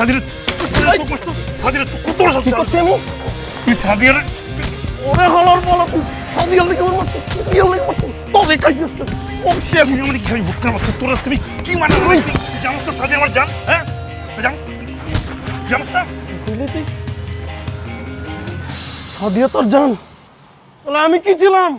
সাদিরা সাদিরা কত কি করছি আমি? তুই সাদিরা ওরে হলার বলো তুই সাদিয়াল লেগে আমার মারছিস, সাদিয়াল লেগে মারছিস, তোরে খাইছিস তুই। ও শেষ। তুই আমাকে খালি বুকটা মারছিস তোরা তুমি কি মানে জানিস তো সাদিয়া আমার জান হ্যাঁ জানিস না কইলি তুই সাদিয়া তোর জান, তাহলে আমি কি ছিলাম?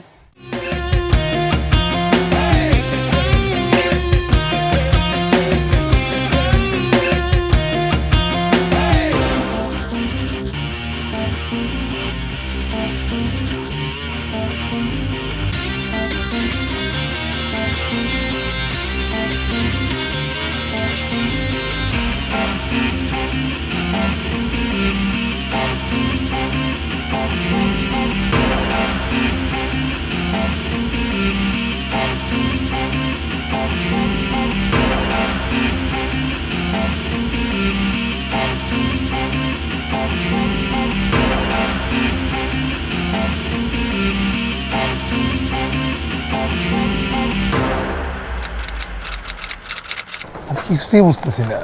কিছুতেই বুঝতেছি না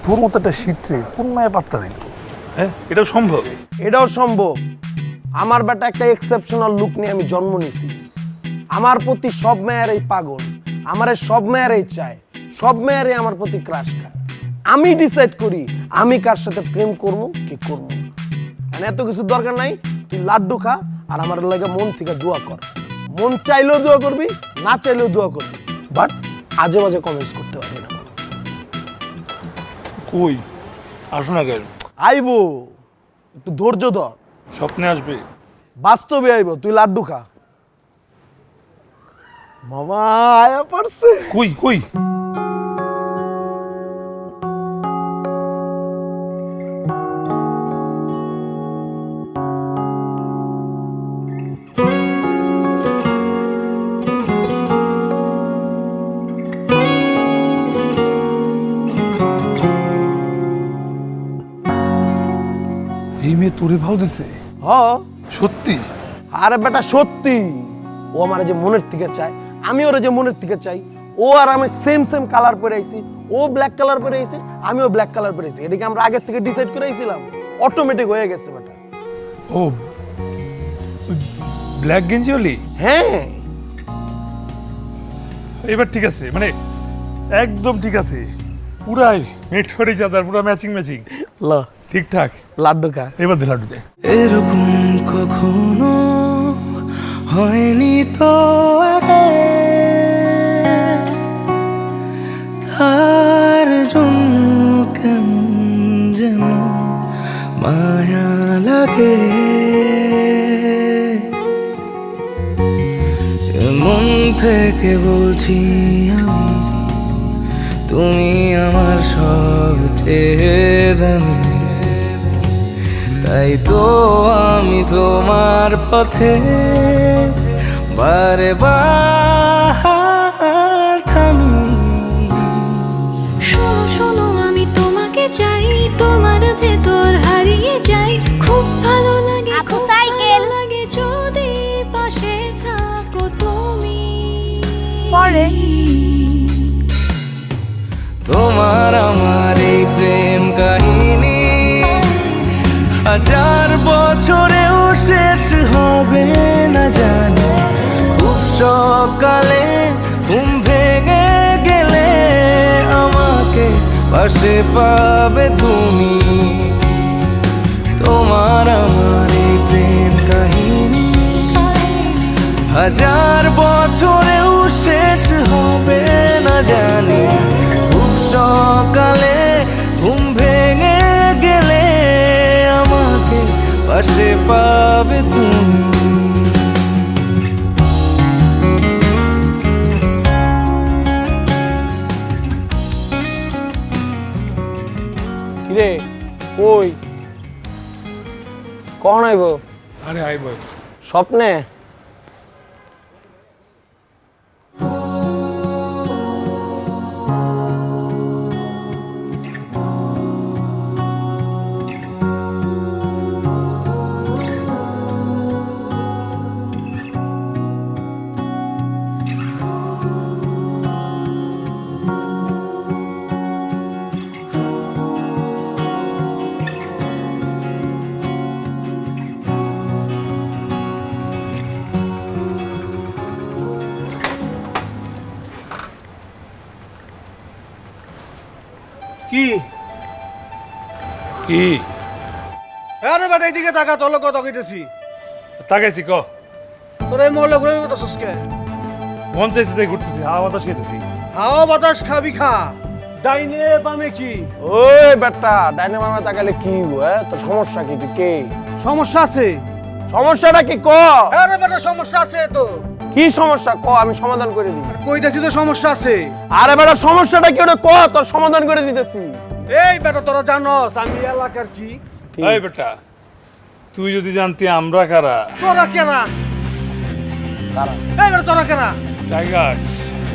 তোর মতো একটা শীতে কোন মায়ের পাত্তা দিল হ্যাঁ এটাও সম্ভব এটাও সম্ভব। আমার বেটা একটা এক্সেপশনাল লুক নিয়ে আমি জন্ম নিয়েছি। আমার প্রতি সব মেয়েরাই পাগল, আমারে সব মেয়েরাই চায়, সব মেয়েরাই আমার প্রতি ক্রাশ খায়। আমি ডিসাইড করি আমি কার সাথে প্রেম করবো কি করবো না। মানে এত কিছু দরকার নাই, তুই লাড্ডু খা আর আমার লাগে মন থেকে দোয়া কর। মন চাইলেও দোয়া করবি, না চাইলেও দোয়া করবি, বাট আজে বাজে কমেন্টস করতে পারবি না। কই আসো না কেন আইবো, একটু ধৈর্য ধর, স্বপ্নে আসবে বাস্তবে আইবো। তুই লাড্ডু খা। মামা আয়া পারছে। কই কই এই মেয়ে তোরে ভাও দিছে হ, সত্যি আরে বেটা সত্যি। ও আমার যে মনের থেকে চায়, আমি ওর যে মনের থেকে চাই। ও আর আমি সেম সেম কালার পরে আইছি, ও ব্ল্যাক কালার পরে আইছে, আমিও ব্ল্যাক কালার পরে আইছি। এটাকে আমরা আগের থেকে ডিসাইড করে আইছিলাম, অটোমেটিক হয়ে গেছে বেটা। ও ব্ল্যাক গেঞ্জি হলি হ্যাঁ, এবার ঠিক আছে মানে একদম ঠিক আছে পুরাই মেট ফরে যাদার পুরা ম্যাচিং ম্যাচিং ল ঠিকঠাক লাড্ডু খা। এবার দে লাড্ডু দে এরকম কখনো হয়নি তো আগে, তার জন্য কেমন যেন মায়া লাগে। মন থেকে বলছি আমি, তুমি আমার সবচেয়ে দামি। তাই তো আমি তোমার পথে বারে বার থামি। শোনো শোনো আমি তোমাকে চাই, তোমার ভেতর হারিয়ে যাই। খুব ভালো লাগে, আপু, খুব সাইকেল। ভালো লাগে যদি পাশে থাকো তুমি। পরে। তোমার আমার এই প্রেম কাহিনী হাজার বছরেও শেষ হবে না জানি। খুব সকালে ঘুম ভেঙে গেলে আমাকে পাশে পাবে তুমি। তোমার আমার এই প্রেম কাহিনী হাজার বছরেও শেষ হবে না জানি। খুব সকালে ঘুম ভেঙে গেলে আমাকে পাশে পাবে তুমি। কিরে কই কখন আইব? আরে আই বল স্বপ্নে? কি কি আরে বেটা এইদিকে তাকা, তোর লোক কথা কইতেছি। তাকাইছি ক তোর এই মহল্লা ঘুরে ঘুরতেছিস কে? মন চাইছে তাই ঘুরতেছি, হাওয়া বাতাস খেতেছি। হাওয়া বাতাস খাবি খা, ডাইনে বামে কি ওই বেটা ডাইনে মামা তাকালে কি হইবো? তোর সমস্যা কি? তুই কে? সমস্যা আছে? সমস্যাটা কি ক? আরে বেটা সমস্যা আছে তো। কি সমস্যা ক? আমি সমাধান করে দিই। কইতাছি তো সমস্যা আছে। আরে বেটা সমস্যাটা কি ওটা ক, তোর সমাধান করে দিতেছি। এই বেটা তোরা জানোস আমি এলাকার কি? এই বেটা, তুই যদি জানতি আমরা কারা। তোরা কেনা? কারা? এই বেটা তোরা কেনা? টাইগার্স।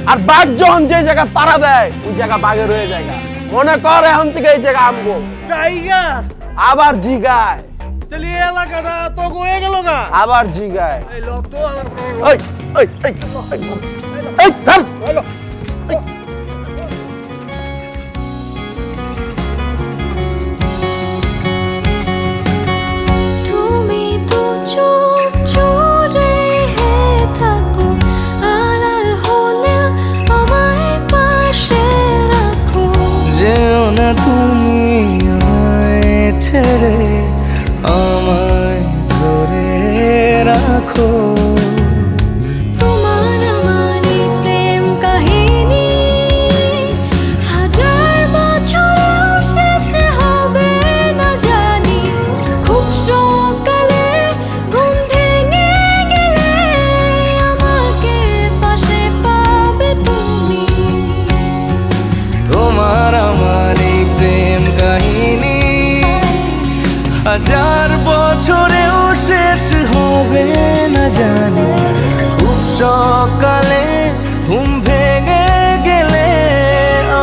আর বাঘ যখন যে জায়গা পাড়া দেয় ওই জায়গা বাঘের হয়ে জায়গা। মনে কর এখন থেকে এই জায়গা আমবো। টাইগার? আবার জিগায়। তাহলে এই এলাকাটা তো হয়ে গেল না। আবার জিগায়। এই লোক তো ওই ওই এই এই থাম। তুমি তো চোখ জুড়ে থাকো, আড়াল হলে আমায় পাশে রাখো। যেও না তুমি আমায় ছেড়ে, আমায় ধরে রাখো। তোমার আমার এই প্রেম কাহিনী হাজার বছরেও শেষ হবে না জানি। খুব সকালে ঘুম ভেঙে গেলে আমাকে পাশে পাবে তুমি। তোমার আমার এই প্রেম কাহিনী হাজার বছরেও শেষ হবে না জানি। খুব সকালে ঘুম ভেঙে গেলে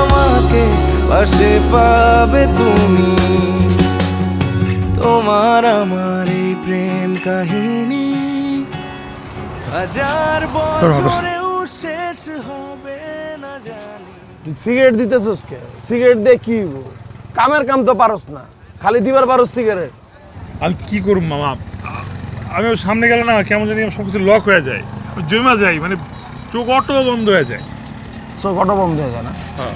আমাকে পাশে পাবে তুমি। তোমার আমার এই প্রেম কাহিনী হাজার বছরেও শেষ হবে না জানি। তুই সিগারেট দিতেছিস কে? সিগারেট দিয়ে কি হইবো? কামের কাম তো পারস না, খালি দিবার পারস সিগারেট। আমি কি করব মামা, আমি ওর সামনে গেলে না কেমন জানি সব কিছু লক হয়ে যায়, জমা যায়, মানে চোখ অটো বন্ধ হয়ে যায়। সো কত বন্ধ হয়ে যায় না? হ্যাঁ।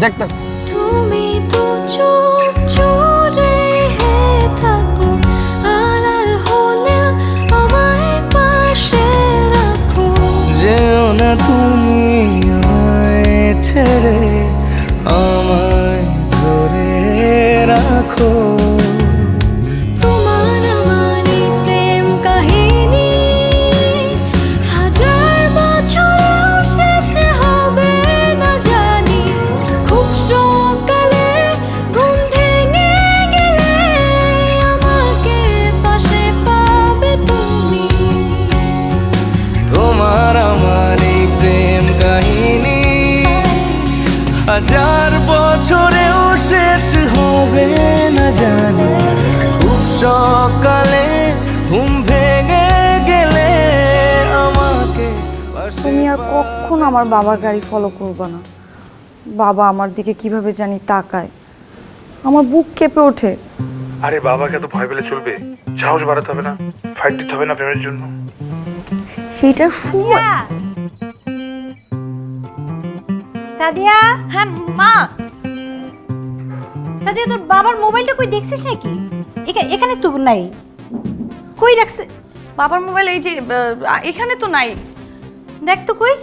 দেখতেছি তুমি তো চোখ জুড়ে থাকো, আড়াল হলে আমায় পাশে রাখো। যেও না তুমি আমায় ছেড়ে, আমায় ধরে রাখো। তোমার আমার এই প্রেম কাহিনী হাজার বছরেও শেষ হবে না জানি। খুব সকালে ঘুম ভেঙে গেলে আমাকে পাশে পাবে তুমি। তোমার আমার এই প্রেম কাহিনী হাজার বছরেও শেষ হবে না জানি। খুব সকালে ঘুম ভেঙে গেলে আমাকে পাশে তুমি আর কখনো আমার বাবার গাড়ি ফলো করবে না। বাবা আমার দিকে কিভাবে জানি তাকায়, আমার বুক কেঁপে ওঠে। আরে বাবাকে তো ভয় পেলে চলবে, সাহস বাড়াতে হবে না, ফাইট দিতে হবে না প্রেমের জন্য। সেইটার সময়। সাদিয়া, হ্যাঁ মা। সাদিয়া তোর বাবার মোবাইলটা কই দেখছিস নাকি? এখানে তো নাই, কই রাখছে? বাবার মোবাইল এই যে এখানে তো নাই। দেখ তো কই।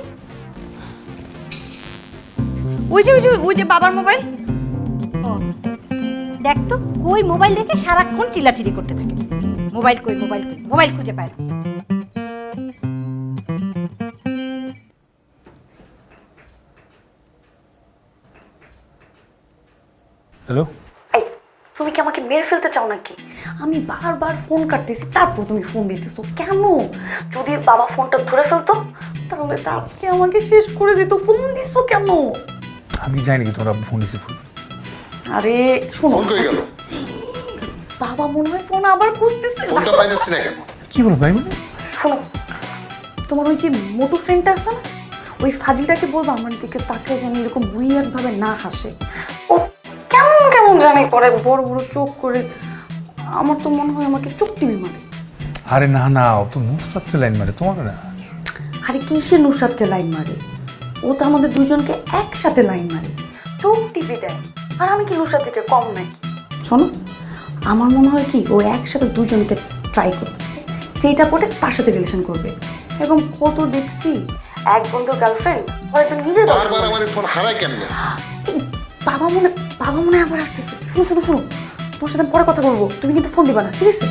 ওই যে বাবার মোবাইল। দেখ তো কই, মোবাইল রেখে সারাক্ষণ চিল্লাচিল্লি করতে থাকে। মোবাইল কই, মোবাইল কই, মোবাইল খুঁজে পায় না। হ্যালো, এই তুমি কি আমাকে মেরে ফেলতে চাও নাকি? আমি বারবার ফোন কাটতেছি, তারপর তুমি ফোন দিতেছো কেন? যদি বাবা ফোনটা ধরে ফেলতো তাহলে তো আজকে আমাকে শেষ করে দিত। ফোন দিছো কেন? আমি জানি কি তোমরা ফোন রিসিভ করবে। আরে শোনো, ফোন কই গেল? বাবা মনে হয় ফোন আবার খুঁজতেছে। ফোনটা পাইতেছি না কেন? কি বলো ভাই? মানে শোনো, তোমার ওই যে মোটু ফ্রেন্ডটা আছে না, ওই ফাজিলটাকে বলবো আমার দিকে তাকায় যেন এরকম উইয়ার্ড ভাবে না হাসে। ও কেমন কেমন জানি করে, বড় বড় চোখ করে। আমার তো মনে হয় আমাকে চোখ টিপে মারে। আরে না না, ও তো নুসরাতকে লাইন মারে, তোমাকে না। আরে কিসে নুসরাতকে লাইন মারে? ও তো আমাদের দুজনকে একসাথে লাইন মারে। চোখ টিপে দেয়। আর আমি কি নুসরাত থেকে কম নাকি? শোনো, আমার মনে হয় কি ও একসাথে দুজনকে ট্রাই করতেছে, যেটা পড়ে তার সাথে রিলেশন করবে। এবং কত দেখছি এক বন্ধুর গার্লফ্রেন্ড হয়তো নিজের বারবার আমার ফোন হারায় কেমনে? এই বাবা মনে আবার আসতেছে। শুনো তোমার সাথে পরে কথা বলবো, তুমি কিন্তু ফোন দিবা না, ঠিক আছে?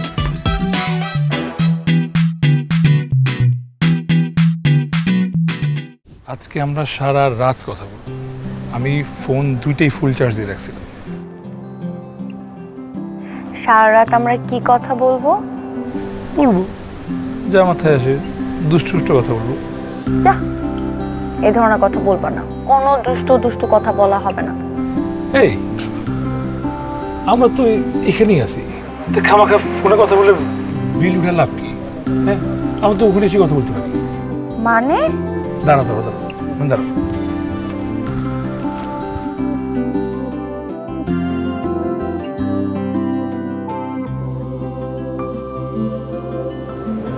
আজকে আমরা সারা রাত কথা বলবো। আমি ফোন দুইটাই ফুল চার্জ দিয়ে রাখছিলাম। সারা রাত আমরা কি কথা বলবো? বলবো যা মাথায় আসে, দুষ্টু কথা বলবো। যা, এই ধরনের কথা বলবা না, কোনো দুষ্ট কথা বলা হবে না। এই আমরা তো এখানেই আছি, তো খামাখা ফোনে কথা বলে বিল উঠে লাভ কি? হ্যাঁ, আমরা তো ওখানে এসে কথা বলতে পারি। মানে? দাঁড়া,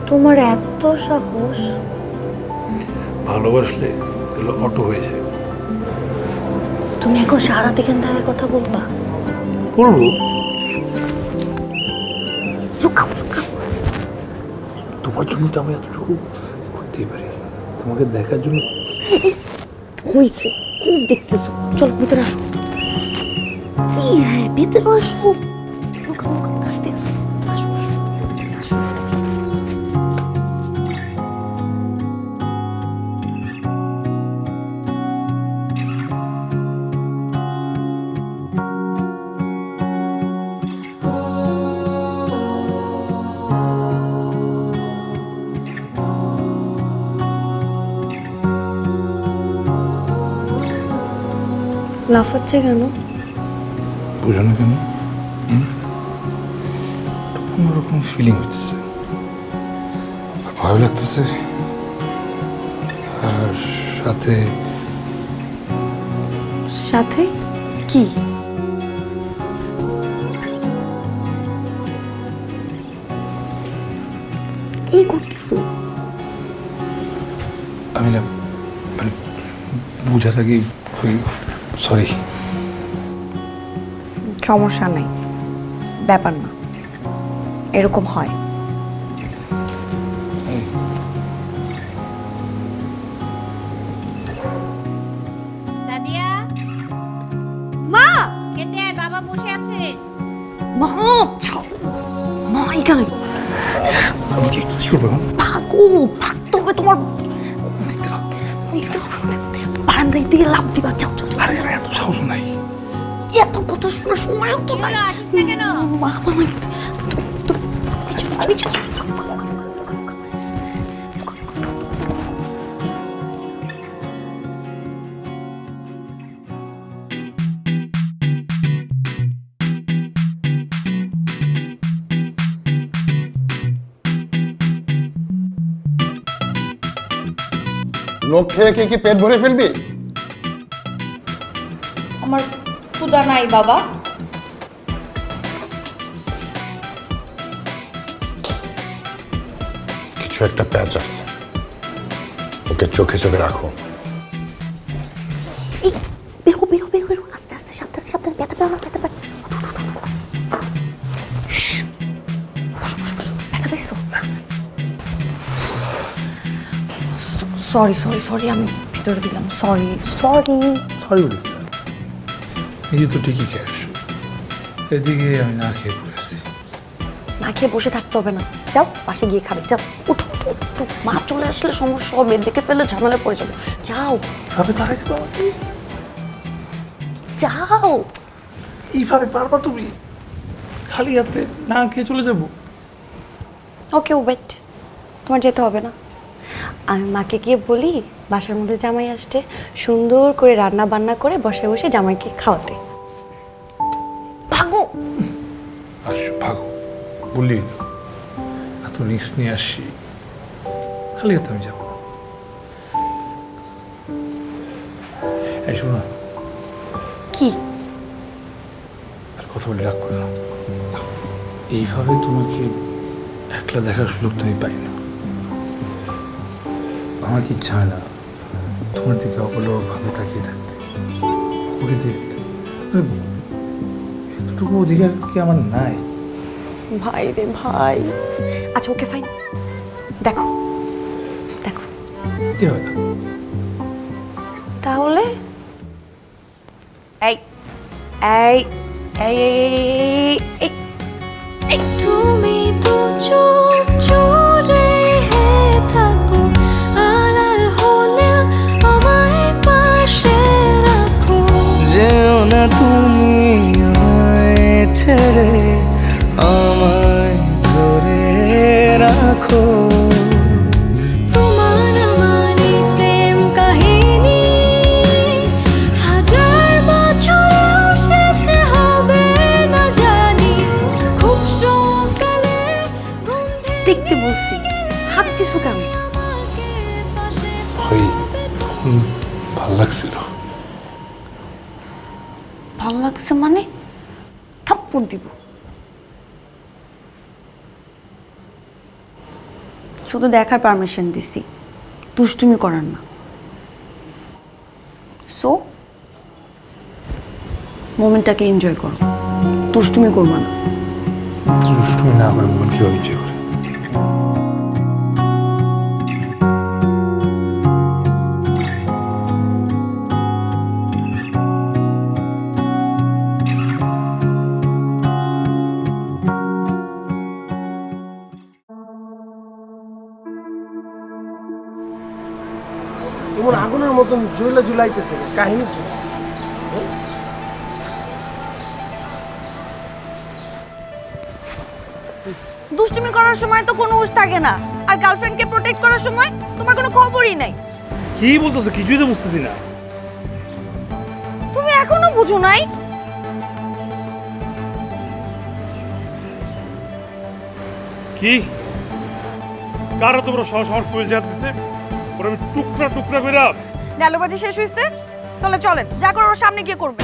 তোমার এত সাহস? ভালোবাসলে এগুলো অটো হয়ে যায়। তুমি এখন সারা রাত এখান থেকে কথা বলবা? বলবো। লুকাও। তোমার জন্য তো আমি এতটুকু করতেই পারি, তোমাকে দেখার জন্য। হয়েছে, খুব দেখতেছো, চলো ভিতরে আসো। কি? হ্যাঁ, ভিতরে আসো। লুকাও, আস্তে আসো। লাফাচ্ছে কেন? বুঝো না কেন? অন্যরকম ফিলিং হচ্ছে, ভয় লাগতেছে, আর সাথে সাথে কি? কি করতেছো? আমি না মানে বুঝার আগে সরি। সমস্যা নাই, ব্যাপার না, এরকম হয়। সাদিয়া, মা! খেতে আয়, বাবা বসে আছে। মা, মা এখানে আমি কি করবো এখন? ভাগতে হবে তোমার। বারান্দায় দিকে লাভ দিবা, যাও। আরে এত সাহস নাই। এত কথা শোনার সময়ও তো নাই। আসিস না কেন? মা, লোক খেয়ে খেয়ে কি পেট ভরে ফেলবি? আমার ক্ষুধা নাই বাবা। কিছু একটা প্যাচ আছে, ওকে চোখে রাখো। বেরো, আস্তে সাবধানে, ব্যথা পেও না, ব্যথা পেয়েছো? সরি, আমি ভিতরে দিলাম। সরি বলি নিজে তো ঠিকই খেয়ে আসো, এদিকে আমি না খেয়ে পড়েছি। না খেয়ে বসে থাকতে হবে না, যাও পাশে গিয়ে খাবে, যাও। উঠো। মা চলে আসলে সমস্যা হবে, দেখে ফেলে ঝামেলা পড়ে যাবো, যাও। ভাবে তারাই তো আমাকে যাও। এইভাবে পারবা তুমি? খালি হাতে না খেয়ে চলে যাবো? ওকে, ওয়েট, তোমার যেতে হবে না। আমি মাকে গিয়ে বলি বাসার মধ্যে জামাই আসছে, সুন্দর করে রান্না বান্না করে বসে বসে জামাইকে খাওয়াতে। ভাগো। ভাগো বললি, এত রিস্ক নিয়ে আসছি, খালি হাতে আমি যাবো? এই শোনো, কি? আর কথা বলে রাগ করলাম। এইভাবে তোমাকে একলা দেখার সুযোগ তো আমি পাই না। আমার কি ইচ্ছা হয় না তোমার দিকে অপলকভাবে তাকিয়ে থাকতে। পরিচিত, এতটুকু অধিকার কি আমার নাই? ভাই রে ভাই। আচ্ছা ওকে ফাইন, দেখো দেখো কি হয় না? তাহলে এই এই এই এই এই এই তুমি তো চোখ জুড়ে থাকো, আড়াল হলে আমায় পাশে রাখো। যেও না তুমি আমায় ছেড়ে, আমায় ধরে রাখো। তোমার আমার এই প্রেম কাহিনী হাজার বছরেও শেষ হবে না জানি। খুব সকালে ঘুম দেখতে বলছি, হাত দিছো কেন? আমাকে পাশে ওই তখন ভাল লাগছিল। ভালো লাগছে মানে থাপ্পড় দিব। শুধু দেখার পারমিশন দিছি, দুষ্টুমি করার না। সো মোমেন্টটাকে এনজয় করো, দুষ্টুমি করবা না। দুষ্টুমি না করে মন কিভাবে ইচ্ছে করে? এমন আগুনের মতন জ্বলে ঝুলাইতেছে, কাহিনী কি? দুষ্টুমি করার সময় তো কোনো হুঁশ থাকে না, আর গার্লফ্রেন্ডকে প্রোটেক্ট করার সময় তোমার কোনো খবরই নাই। কি বলতেছো? কিছুই তো বুঝতেছি না। তুমি এখনো বুঝো নাই? কি কারা তোমরা সহ শহর কুইল যাচ্ছে? ওরা আমি টুকরা টুকরা করে ডায়লগবাজি শেষ হয়েছে, তাহলে চলেন, যা করার ওর সামনে গিয়ে করবে।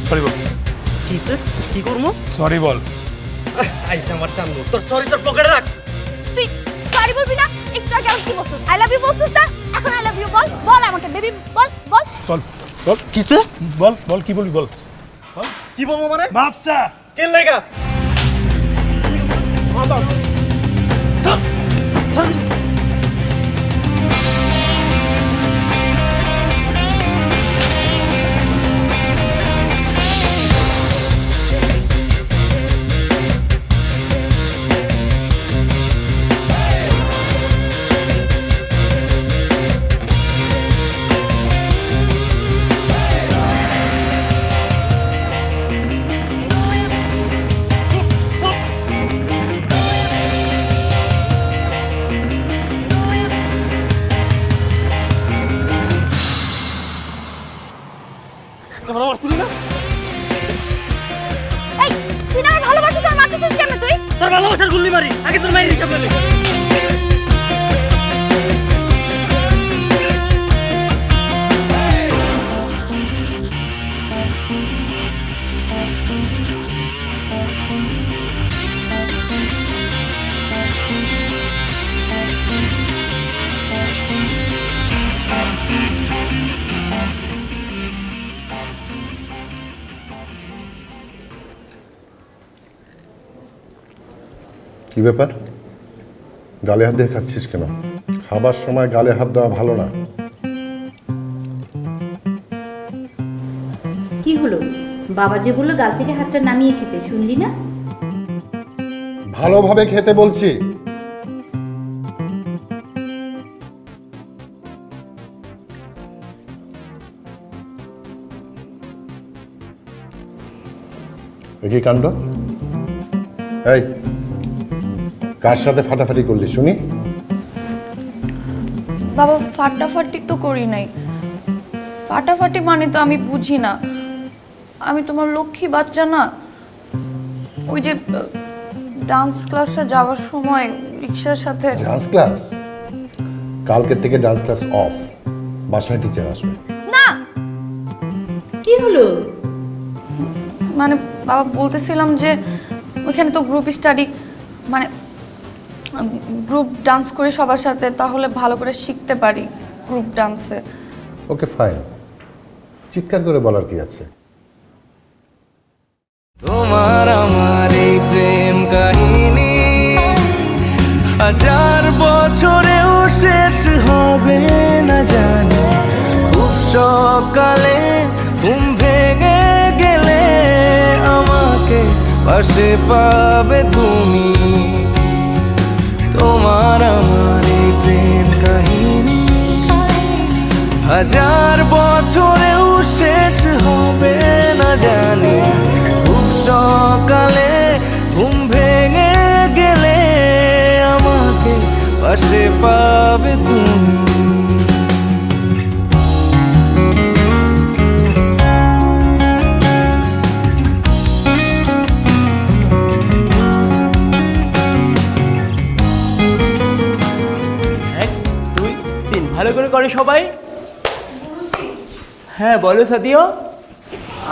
সরি বল। কিসে কি করবো? সরি বল। আইসা আমার চান্দু, তোর সরি তোর পকেটে রাখ। তুই সরি বলবি না? একটু আগে কি বলছিস? আই লাভ ইউ বলছিস না, এখন আই লাভ ইউ বল। বল আমাকে বেবি, বল বল। চল বল। কিসে বল বল, কি বলবি বল। কি বলবো মানে? বাচ্চা কে লেগা? তোমরা মারছিলি না? এই তুই না আমার ভালোবাসিস, আর মারতেছিস কেন তুই? তোর ভালোবাসার গুল্লি মারি, আগে তোর মায়ের হিসাব নেই। কি ব্যাপার? গালে হাত দিয়ে খাচ্ছিস কেন? খাবার সময় গালে হাত দেওয়া ভালো না। কি হলো? বাবা যে বললো গাল থেকে হাতটা নামিয়ে খেতে, শুনলি না? ভালোভাবে খেতে বলছি। কি কাণ্ড? এই কার সাথে ফাটাফাটি করলি শুনি? বাবা ফাটাফাটি তো করি নাই। ফাটাফাটি মানে তো আমি বুঝি না। আমি তোমার লক্ষ্মী বাচ্চা না, ওই যে ডান্স ক্লাসে যাওয়ার সময় রিক্সার সাথে। Dance class? কালকে থেকে ডান্স ক্লাস অফ, বাসায় টিচার আসবে। না, কি হলো? মানে বাবা বলতেছিলাম যে ওইখানে তো গ্রুপ স্টাডি, মানে গ্রুপ ডান্স করে সবার সাথে, তাহলে ভালো করে শিখতে পারি গ্রুপ ডান্সে। ওকে ফাইন, চিৎকার করে বলার কি আছে? তোমার আমার এই প্রেম কাহিনী 1000 বছরেও শেষ হবে না জানি। খুব সকালে ঘুম ভেঙে গেলে আমাকে পাশে পাবে তুমি। তোমার আমার এই প্রেম কাহিনী 1000 বছরেও শেষ হবে না জানি। খুব সকালে ঘুম ভেঙে গেলে আমাকে পাশে পাবে তুমি। ভালো করে করে সবাই। হ্যাঁ বলো সাদিয়া।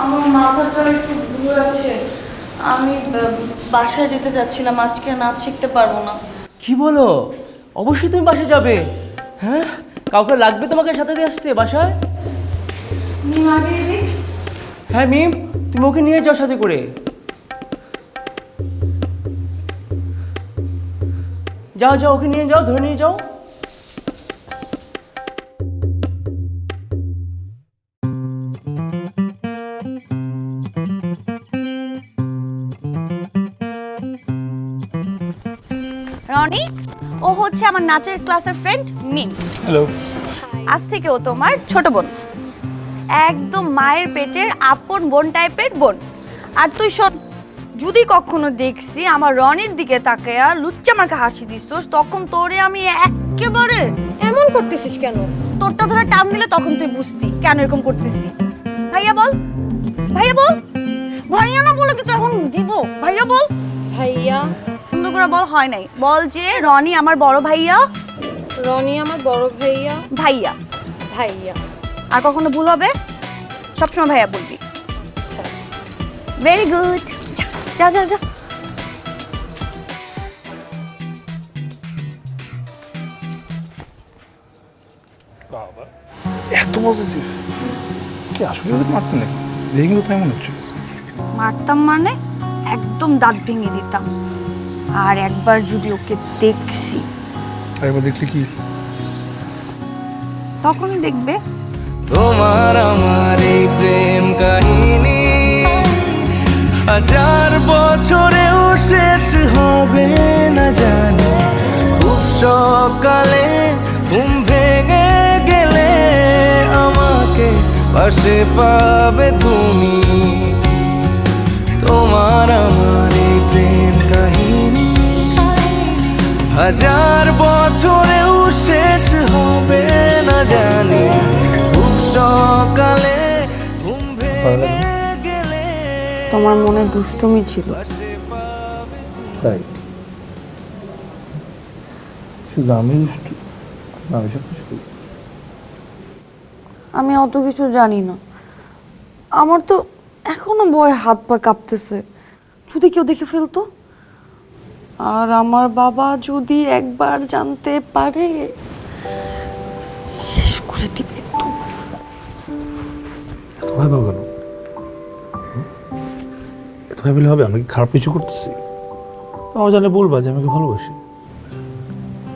আমার মাথাটা একটু ঘুরাচ্ছে, আমি বাসায় যেতে চাচ্ছিলাম, আজকে নাচ শিখতে পারবো না। কি বলো? অবশ্যই তুমি বাসায় যাবে। হ্যাঁ, কাউকে লাগবে তোমাকে সাথে দিয়ে আসতে বাসায়? হ্যাঁ মিম, তুমি ওকে নিয়ে যাও সাথে করে। যাও যাও, ওকে নিয়ে যাও, ধরে নিয়ে যাও। রনি, ও হচ্ছে আমার নাচের ক্লাসের ফ্রেন্ড মিম। হ্যালো। আজ থেকে ও তোমার ছোট বোন, একদম মায়ের পেটের আপন বোন টাইপের বোন। আর তুই শোন, যদি কখনো দেখছি আমার রনির দিকে তাকায়া লুচ্চা মার্কা হাসি দিছিস, তখন তোরে আমি একেবারে। এমন করতেছিস কেন? তোরটা ধরে টান দিলে তখন তুই বুঝতি কেন এরকম করতেছি। ভাইয়া বল, ভাইয়া বল। ভাইয়া না বলে কিন্তু এখন দিব। ভাইয়া বল। ভাইয়া? সুন্দর করে বল, হয় নাই। বল যে রনি আমার বড় ভাইয়া। রনি আমার বড় ভাইয়া। ভাইয়া। ভাইয়া। আর কখনো ভুল হবে, সবসময় ভাইয়া বলবি। Very good. যা যা যা। বাবা এত পজিটিভ, কি আসলে ওদের মারতেন নাকি? দেখে কিন্তু তাই মনে হচ্ছে। মারতাম মানে একদম দাঁত ভেঙে দিতাম। আর একবার যদি ওকে দেখছি, একবার দেখলে কি? তখনই দেখবে। তোমার আমার এই প্রেম কাহিনী 1000 বছরেও শেষ হবে না জানি। খুব সকালে ঘুম ভেঙে গেলে আমাকে পাশে পাবে তুমি। তোমার আমার এই প্রেম কাহিনী 1000 বছরেও শেষ হবে না জানি। খুব সকালে ঘুম ভেঙে গেলে তোমার মনে দুষ্টুমি ছিল। তাই শুধু আমি দুষ্টু? আমি সব কিছু করি। আমি অত কিছু জানি না। আমার তো এখনো ভয়ে হাত পা কাঁপতেছে, যদি কেউ দেখে ফেলতো। আর আমার বাবা যদি একবার জানতে পারে, শেষ করে দিবে একদম। এত ভয় পাবো কেন? এত ভয় পেলে হবে? আমি কি খারাপ কিছু করতেছি? আমার জানে বলবা যে আমাকে ভালোবাসি।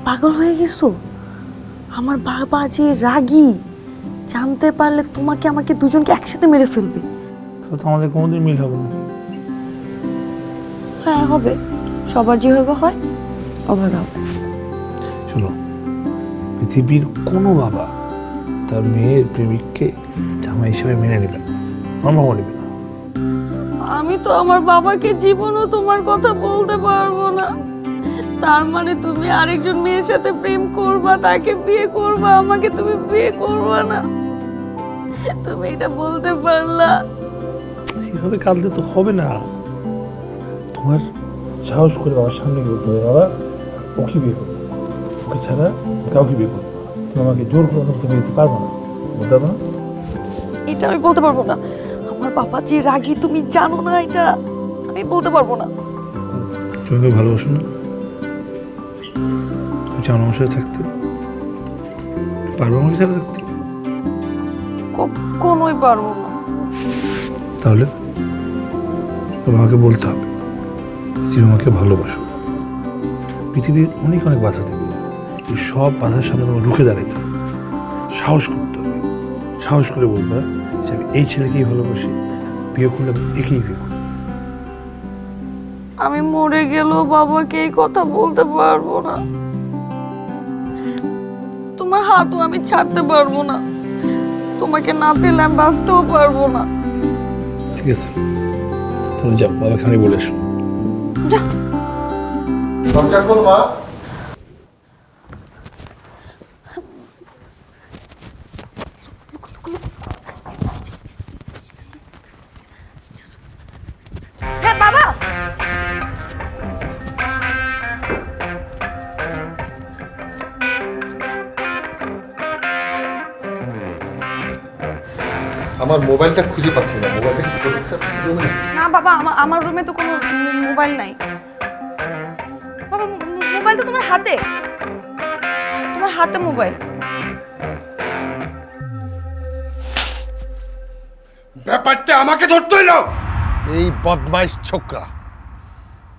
পাগল হয়ে গেছো? আমার বাবা যে রাগী, জানতে পারলে তোমাকে আমাকে দুজনকে একসাথে মেরে ফেলবে। তো আমাদের কোনোদিন মিল হবে না। হ্যাঁ হবে, সবার যেভাবে হয় ওভাবে হবে। শোনো, পৃথিবীর কোনো বাবা তার মেয়ের প্রেমিককে জামাই হিসেবে মেনে নেবে না, আমার বাবা নেবে না। আমি তো আমার বাবাকে জীবনও তোমার কথা বলতে পারবো না। তার মানে তুমি আরেকজন মেয়ের সাথে প্রেম করবা, তাকে বিয়ে করবা, আমাকে তুমি বিয়ে করবা না? তুমি এটা বলতে পারলা? সেভাবে কাঁদলে তো হবে না, তোমার সাহস করে বাবার সামনে গিয়ে বলতে হবে, বাবা ওকে বিয়ে করবো, ওকে ছাড়া কাউকে বিয়ে করবো না। তুমি আমাকে জোর করে আমাকে বিয়ে দিতে পারবো না, বলতে পারবো না? এটা আমি বলতে পারবো না। আমার বাবা যে রাগী তুমি জানো না, এটা আমি বলতে পারবো না। তুমি আমাকে ভালোবাসো না? তুমি চাও না আমার সাথে থাকতে? পারবো আমাকে সাথে থাকতে? কখনোই পারবো না। তাহলে তোমাকে বলতে হবে যে আমাকে ভালোবাসো। পৃথিবীর অনেক অনেক বাধা থাকে, এই সব বাধার সামনে তোমার রুখে দাঁড়াইতে হবে, সাহস করতে হবে। সাহস করে বলবা যে আমি এই ছেলেকেই ভালোবাসি, বিয়ে করলে আমি একেই বিয়ে করবো। আমি মরে গেলেও বাবাকে এই কথা বলতে পারবো না। তোমার হাতও আমি ছাড়তে পারবো না। তোমাকে না পেলে আমি বাঁচতেও পারবো না। ঠিক আছে, তাহলে যাও, বাবাকে আমি বলে এসো। যা। দরজা খোল মা। হ্যাঁ বাবা। আমার মোবাইলটা খুঁজে পাচ্ছি না, মোবাইলটা কি পরীক্ষা করবে? না বাবা, আমার রুমে তো কোনো মোবাইল নাই। বাবা মোবাইল তো তোমার হাতে, তোমার হাতে মোবাইল। ব্যাপারটা আমাকে ধরতে হইল। এই বদমাইশ ছোকরা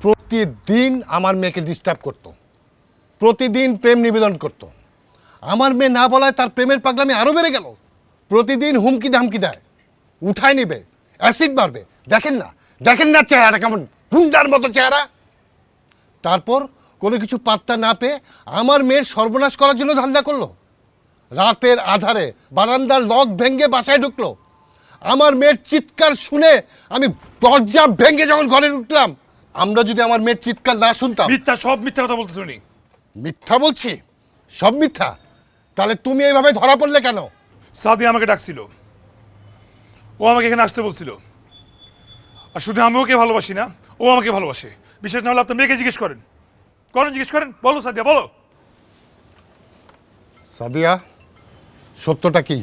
প্রতিদিন আমার মেয়েকে ডিস্টার্ব করত, প্রতিদিন প্রেম নিবেদন করত। আমার মেয়ে না বলায় তার প্রেমের পাগলামি আরো বেড়ে গেল। প্রতিদিন হুমকি ধামকি দেয়, উঠায় নিবে, অ্যাসিড মারবে। দেখেন না চেহারাটা কেমন, গুন্ডার মতো চেহারা। তারপর কোনো কিছু পাত্তা না পেয়ে আমার মেয়ের সর্বনাশ করার জন্য ধান্দা করলো। রাতের আধারে বারান্দার লক ভেঙে বাসায় ঢুকলো। আমার মেয়ের চিৎকার শুনে আমি দরজা ভেঙে যখন ঘরে ঢুকলাম, আমরা যদি আমার মেয়ের চিৎকার না শুনতাম। মিথ্যা, সব মিথ্যা কথা বলতে শুনি। মিথ্যা বলছি? সব মিথ্যা? তাহলে তুমি এইভাবে ধরা পড়লে কেন? সাদি আমাকে ডাকছিল, ও আমাকে এখানে আসতে বলছিল। আর শুধু আমি ওকে ভালোবাসি না, ও আমাকে ভালোবাসে। বিশেষ না হলে আপনার মেয়েকে জিজ্ঞেস করেন, জিজ্ঞেস করেন। বলো সাদিয়া, বলো। সাদিয়া, সত্যটা কি?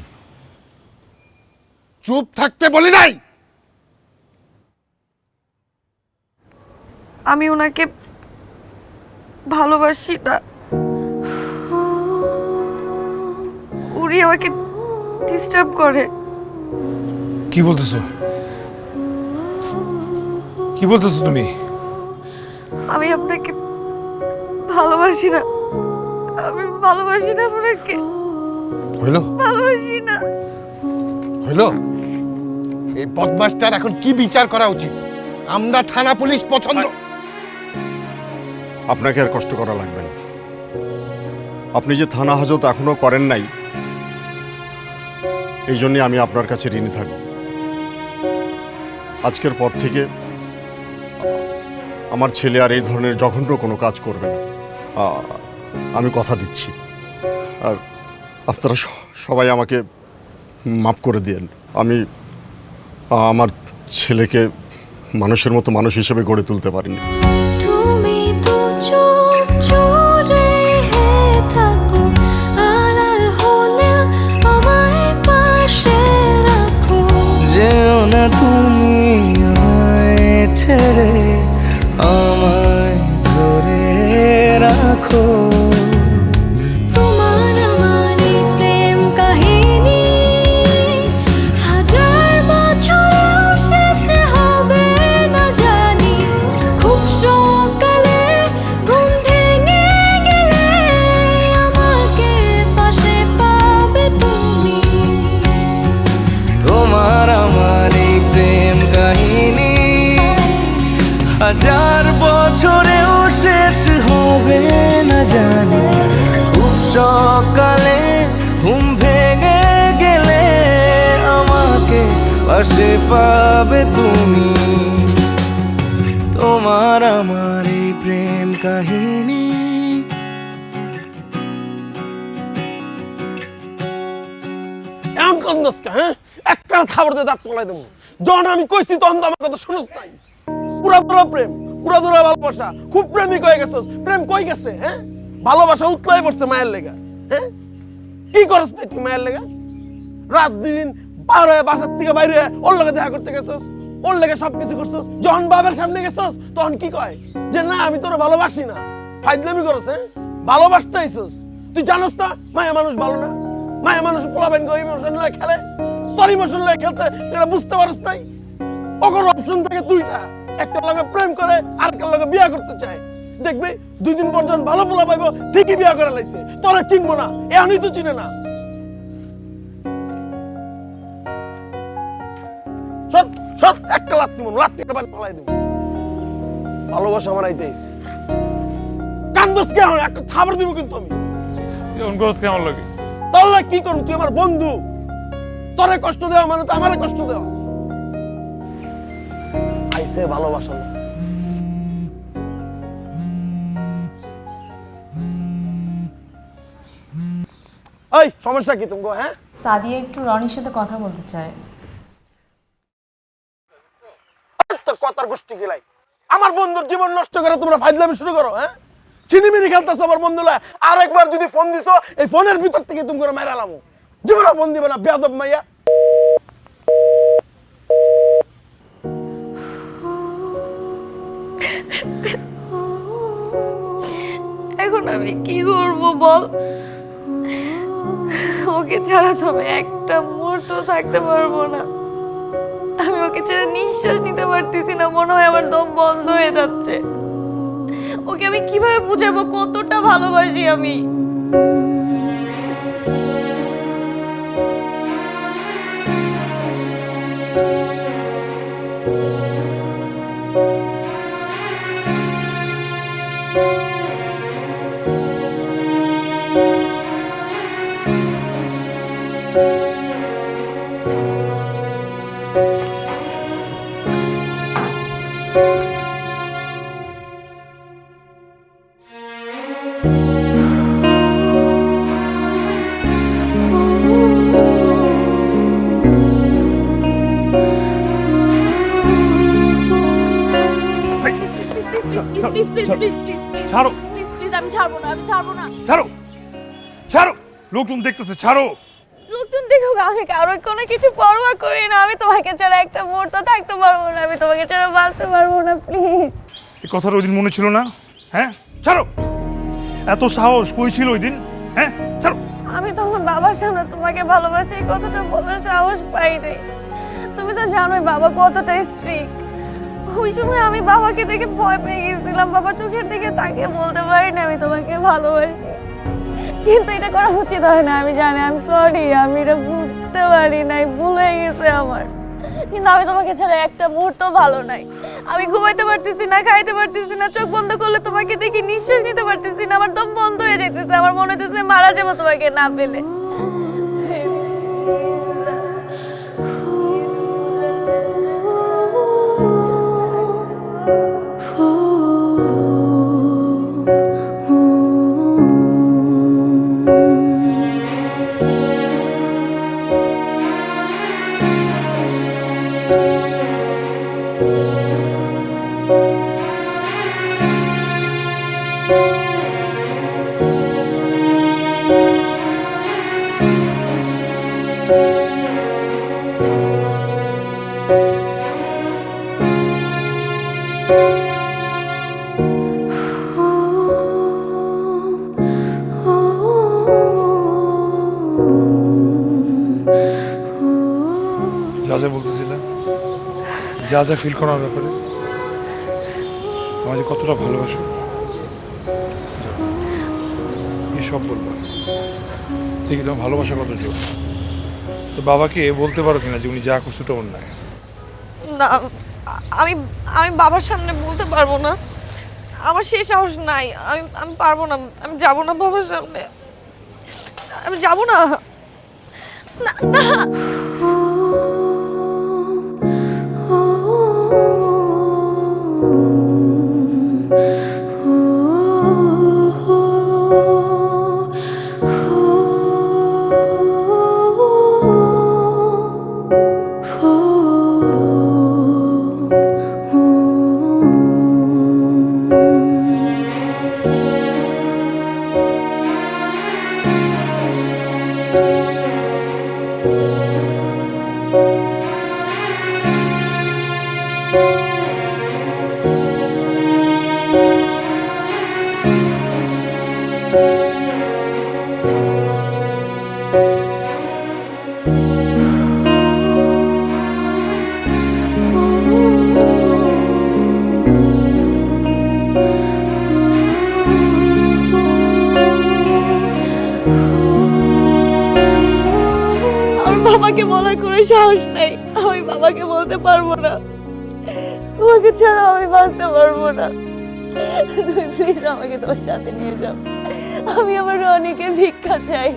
চুপ থাকতে বলি নাই? আমি ওনাকে ভালোবাসি না, উনি আমাকে ডিস্টার্ব করে। কি বলতেছো তুমি? আমি আপনাকে ভালোবাসি না, আমি ভালোবাসি না আপনাকে। হইল? ভালোবাসি না। হইল? এই বদমাসটার এখন কি বিচার করা উচিত? আমরা থানা পুলিশ পছন্দ। আপনাকে আর কষ্ট করা লাগবে না। আপনি যে থানা হাজত এখনো করেন নাই, এই জন্যে আমি আপনার কাছে ঋণী থাকব। আজকের পর থেকে আমার ছেলে আর এই ধরনের জঘন্য কোনো কাজ করবে না, আমি কথা দিচ্ছি। আর আপনারা সবাই আমাকে মাফ করে দিয়েন। আমি আমার ছেলেকে মানুষের মতো মানুষ হিসেবে গড়ে তুলতে পারিনি। তুমি তো চোখ জুড়ে থাকো, আড়াল হলে আমায় পাশে রাখো। যেও না তুমি আমায় ছেড়ে, আমায় ধরে রাখো। তোমার আমার এই প্রেম কাহিনী হাজার বছরেও শেষ হবে না জানি। খুব সকালে ঘুম ভেঙে গেলে আমাকে পাশে পাবে তুমি। তোমার আমার এই প্রেম কাহিনী হাজার বছরেও শেষ হবে না জানি। খুব সকালে ঘুম ভেঙে গেলে আমাকে পাশে পাবে তুমি। তোমার আমার এই প্রেম কাহিনী। এমন কন্দস কা? হ্যাঁ, একটা খাবার দিয়ে দাঁত পলাই দেবো। যখন আমি কইছি তখন তো আমার কথা শুনস নাই। পুরা পুরা প্রেম, উড়াধুরা ভালোবাসা, খুব প্রেমিক হয়ে গেছস। প্রেম কই গেছে? হ্যাঁ, ভালোবাসা উতলাই পড়ছে মায়ের লেগা। হ্যাঁ, কি করছ তুই মায়ের লেগা? রাত দিন পার হয়ে বাসার থেকে বাইরে হয়ে ওর লগে দেখা করতে গেছস, ওর লেগে সবকিছু করছস। যখন বাবার সামনে গেছস তখন কি কয় যে না আমি তোর ভালোবাসি না, ফাইজলামি করছ। হ্যাঁ, ভালোবাসতে আইছস। তুই জানোস না মায়া মানুষ ভালো না, মায়া মানুষ পোলাবেন গো ইমোশন লয়ে খেলে, তোর ইমোশন লয়ে খেলছে, তুই এটা বুঝতে পারছ নাই? ওর অপশন থাকে দুইটা, একটা লগে প্রেম করে আরেকটা লগে বিয়া করতে চায়। দেখবি 2 দিন পর যখন ভালো পোলা পাইবো ঠিকই বিয়া করে লাইছে, তোরা চিনবো না, এখনই তো চিনে না। সব সব একটা লাত্তি মন লাত্তি একটা বাড়ি ফালাই দেবো। ভালোবাসা আমার আইতে আইছে, কান্দস কে আমার একটা খাবার দিব কিন্তু আমি। কেমন করছ কেমন লাগে? তাহলে কি করব? তুই আমার বন্ধু, তোরে কষ্ট দেওয়া মানে তো আমারে কষ্ট দেওয়া। আইছে ভালোবাসা না। এই সমস্যা কি তুমি? হ্যাঁ, সাদিয়া একটু রনির সাথে কথা বলতে চায়। তোর কথার গোষ্ঠী গিলাই আমার বন্ধুর জীবন নষ্ট করে তোমরা ফাইজলামি শুরু করো। হ্যাঁ, চিনিমিনি খেলতেছো আমার বন্ধুরা। আর একবার যদি ফোন দিছো এই ফোনের ভিতর থেকে তুমি করে মেরালামো। জীবনে ফোন দিবে না বেয়াদব মাইয়া। এখন আমি কি করব বল? ওকে ছাড়া তো আমি একটা মুহূর্ত থাকতে পারবো না। আমি ওকে ছাড়া নিঃশ্বাস নিতে পারতেছি না, মনে হয় আমার দম বন্ধ হয়ে যাচ্ছে। ওকে আমি কিভাবে বুঝাবো কতটা ভালোবাসি আমি? ছাড়ো, আমি ছাড়বো না, আমি ছাড়বো না। ছাড়ো, ছাড়ো, লোকজন দেখতেছে, ছাড়ো। লোকজন দেখুক, আমি কারোর কোনো কিছু পরোয়া করি না। আমি তোমাকে ছাড়া একটা মুহূর্ত থাকতে পারবো না, আমি তোমাকে ছাড়া বাঁচতে পারবো না, প্লিজ। এই কথাটা ওই দিন মনে ছিল না? হ্যাঁ, ছাড়ো। এত সাহস কই ছিল ওই দিন? হ্যাঁ, ছাড়ো। আমি তখন বাবার সামনে তোমাকে ভালোবাসি এই কথাটা বলার সাহস পাই নাই। তুমি তো জানোই বাবা কতটা স্ট্রিক্ট। ওই সময় আমি বাবাকে দেখে ভয় পেয়ে গেছিলাম, বাবার চোখের দিকে তাকিয়ে বলতে পারি না আমি তোমাকে ভালোবাসি। কিন্তু এটা করা উচিত হয় না, আমি জানি। আমি সরি, আমি এটা বুঝতে পারি নাই, ভুল হয়ে গেছে আমার। কিন্তু আমি তোমাকে ছাড়া একটা মুহূর্ত ভালো নাই। আমি ঘুমাইতে পারতেছি না, খাইতে পারতেছি না, চোখ বন্ধ করলে তোমাকে দেখি নিঃশ্বাস নিতে পারতেছি না, আমার দম বন্ধ হয়ে যেতেছে। আমার মনে হচ্ছে মারা যাবো তোমাকে না পেলে। যা যা বলতেছিলে, যা যা ফিল করার ব্যাপারে, আমাকে কতটা ভালোবাসো এই সব বলবো। দেখি তোমার ভালোবাসা কত জোর। তো বাবাকে বলতে পারো কিনা যে উনি যা করছে ওটা অন্যায়? না, আমি আমি বাবার সামনে বলতে পারবো না, আমার সেই সাহস নাই। আমি পারবো না, আমি যাবো না বাবার সামনে, আমি যাবো না। না না, আমার বাবাকে বলার কোনো সাহস নেই, আমি বাবাকে বলতে পারবো না, তোমাকে ছাড়া আমি বাঁচতে পারবো না। তুমি প্লিজ আমাকে তোমার সাথে নিয়ে যাও, আমি আমার রনিকে ভিক্ষা চাই।